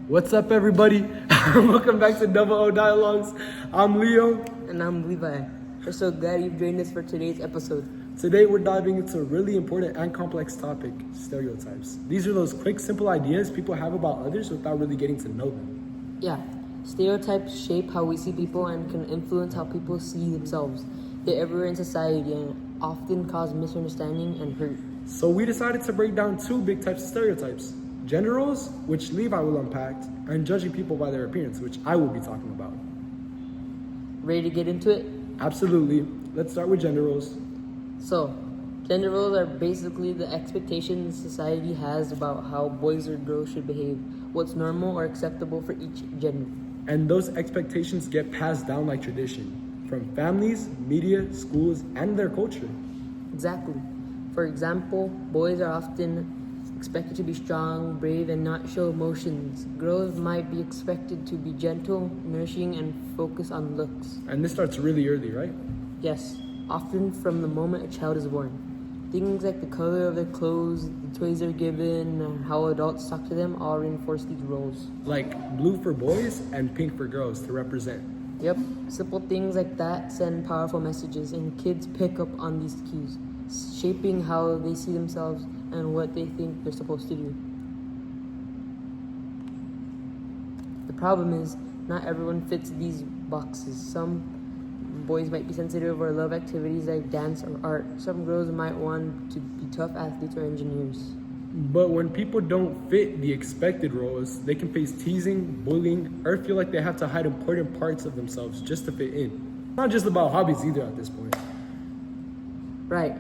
What's up, everybody? Welcome back to Double O Dialogues. I'm Leo. And I'm Levi. We're so glad you've joined us for today's episode. Today, we're diving into a really important and complex topic, stereotypes. These are those quick, simple ideas people have about others without really getting to know them. Yeah, stereotypes shape how we see people and can influence how people see themselves. They're everywhere in society and often cause misunderstanding and hurt. So we decided to break down two big types of stereotypes. Gender roles, which Levi will unpack, and judging people by their appearance, which I will be talking about. Ready to get into it? Absolutely. Let's start with gender roles. So, gender roles are basically the expectations society has about how boys or girls should behave, what's normal or acceptable for each gender. And those expectations get passed down like tradition, from families, media, schools, and their culture. Exactly. For example, boys are often expected to be strong, brave, and not show emotions. Girls might be expected to be gentle, nourishing, and focus on looks. And this starts really early, right? Yes, often from the moment a child is born. Things like the color of their clothes, the toys they're given, and how adults talk to them all reinforce these roles. Like blue for boys and pink for girls to represent. Yep, simple things like that send powerful messages, and kids pick up on these cues, shaping how they see themselves and what they think they're supposed to do. The problem is, not everyone fits these boxes. Some boys might be sensitive or love activities like dance or art. Some girls might want to be tough athletes or engineers. But when people don't fit the expected roles, they can face teasing, bullying, or feel like they have to hide important parts of themselves just to fit in. Not just about hobbies either at this point. Right.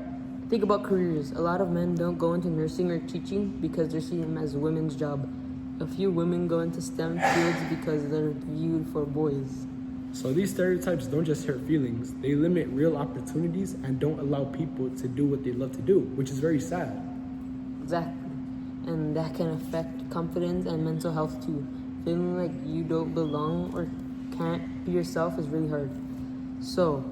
Think about careers. A lot of men don't go into nursing or teaching because they're seen as a women's job. A few women go into STEM fields because they're viewed for boys. So these stereotypes don't just hurt feelings, they limit real opportunities and don't allow people to do what they love to do, which is very sad. Exactly. And that can affect confidence and mental health too. Feeling like you don't belong or can't be yourself is really hard. So,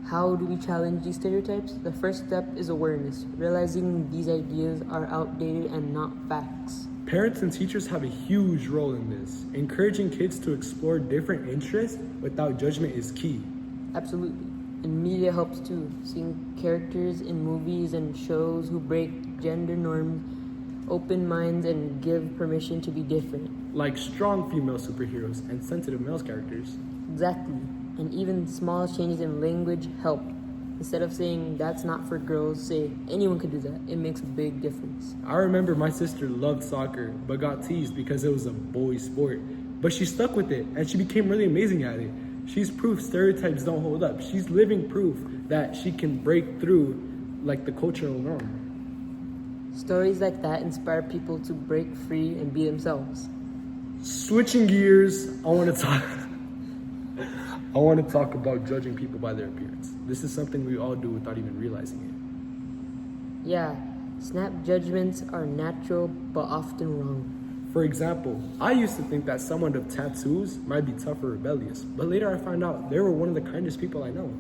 how do we challenge these stereotypes? The first step is awareness, realizing these ideas are outdated and not facts. Parents and teachers have a huge role in this. Encouraging kids to explore different interests without judgment is key. Absolutely. And media helps too. Seeing characters in movies and shows who break gender norms, open minds, and give permission to be different. Like strong female superheroes and sensitive male characters. Exactly. And even small changes in language help. Instead of saying that's not for girls, say anyone could do that. It makes a big difference. I remember my sister loved soccer, but got teased because it was a boy sport. But she stuck with it, and she became really amazing at it. She's proof stereotypes don't hold up. She's living proof that she can break through like the cultural norm. Stories like that inspire people to break free and be themselves. Switching gears, I want to talk about judging people by their appearance. This is something we all do without even realizing it. Yeah, snap judgments are natural but often wrong. For example, I used to think that someone with tattoos might be tough or rebellious, but later I found out they were one of the kindest people I know.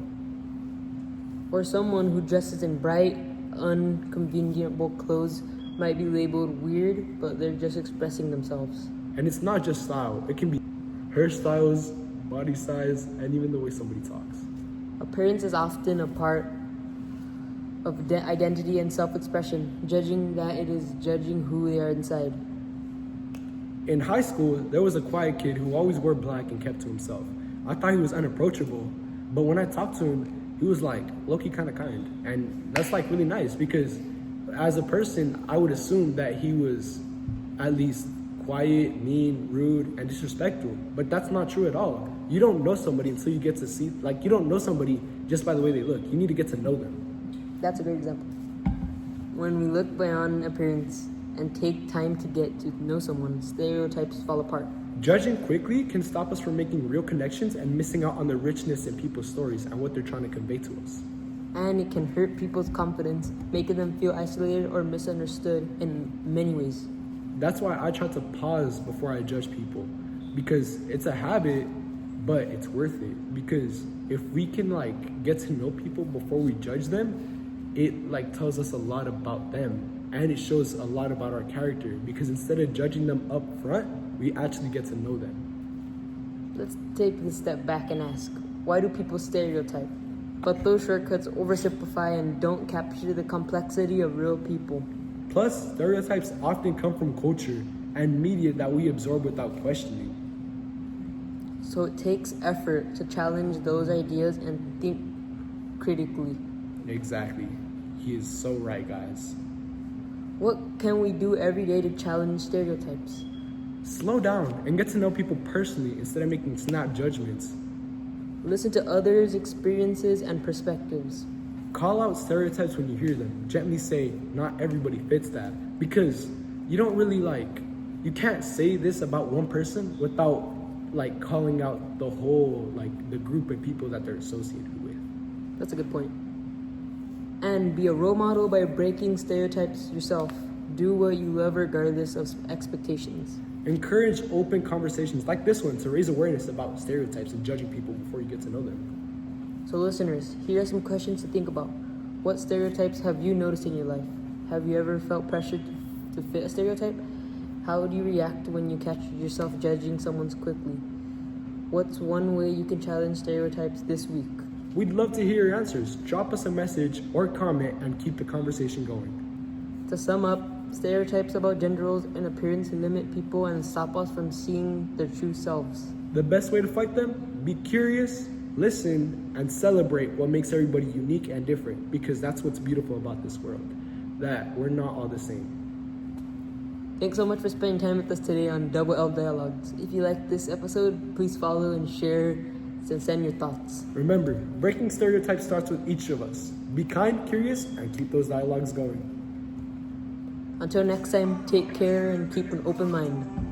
Or someone who dresses in bright, unconventional clothes might be labeled weird, but they're just expressing themselves. And it's not just style, it can be hairstyles, body size, and even the way somebody talks. Appearance is often a part of identity and self-expression. Judging that, it is judging who they are inside. In high school, there was a quiet kid who always wore black and kept to himself. I thought he was unapproachable, but when I talked to him, he was like low-key kind of kind. And that's like really nice because as a person, I would assume that he was at least quiet, mean, rude, and disrespectful. But that's not true at all. You don't know somebody until you get to see, you don't know somebody just by the way they look. You need to get to know them. That's a great example. When we look beyond appearance and take time to get to know someone, stereotypes fall apart. Judging quickly can stop us from making real connections and missing out on the richness in people's stories and what they're trying to convey to us. And it can hurt people's confidence, making them feel isolated or misunderstood in many ways. That's why I try to pause before I judge people, because it's a habit, but it's worth it. Because if we can get to know people before we judge them, it tells us a lot about them, and it shows a lot about our character. Because instead of judging them up front, we actually get to know them. Let's take a step back and ask, why do people stereotype? But those shortcuts oversimplify and don't capture the complexity of real people. Plus, stereotypes often come from culture and media that we absorb without questioning. So it takes effort to challenge those ideas and think critically. Exactly. He is so right, guys. What can we do every day to challenge stereotypes? Slow down and get to know people personally instead of making snap judgments. Listen to others' experiences and perspectives. Call out stereotypes when you hear them. Gently say, not everybody fits that. Because you don't really you can't say this about one person without calling out the whole, the group of people that they're associated with. That's a good point. And be a role model by breaking stereotypes yourself. Do what you love regardless of expectations. Encourage open conversations like this one to raise awareness about stereotypes and judging people before you get to know them. So listeners, here are some questions to think about. What stereotypes have you noticed in your life? Have you ever felt pressured to fit a stereotype? How do you react when you catch yourself judging someone quickly? What's one way you can challenge stereotypes this week? We'd love to hear your answers. Drop us a message or comment and keep the conversation going. To sum up, stereotypes about gender roles and appearance limit people and stop us from seeing their true selves. The best way to fight them? Be curious, listen, and celebrate what makes everybody unique and different, because that's what's beautiful about this world, that we're not all the same. Thanks so much for spending time with us today on Double L Dialogues. If you liked this episode, please follow and share and send your thoughts. Remember, breaking stereotypes starts with each of us. Be kind, curious, and keep those dialogues going. Until next time, take care and keep an open mind.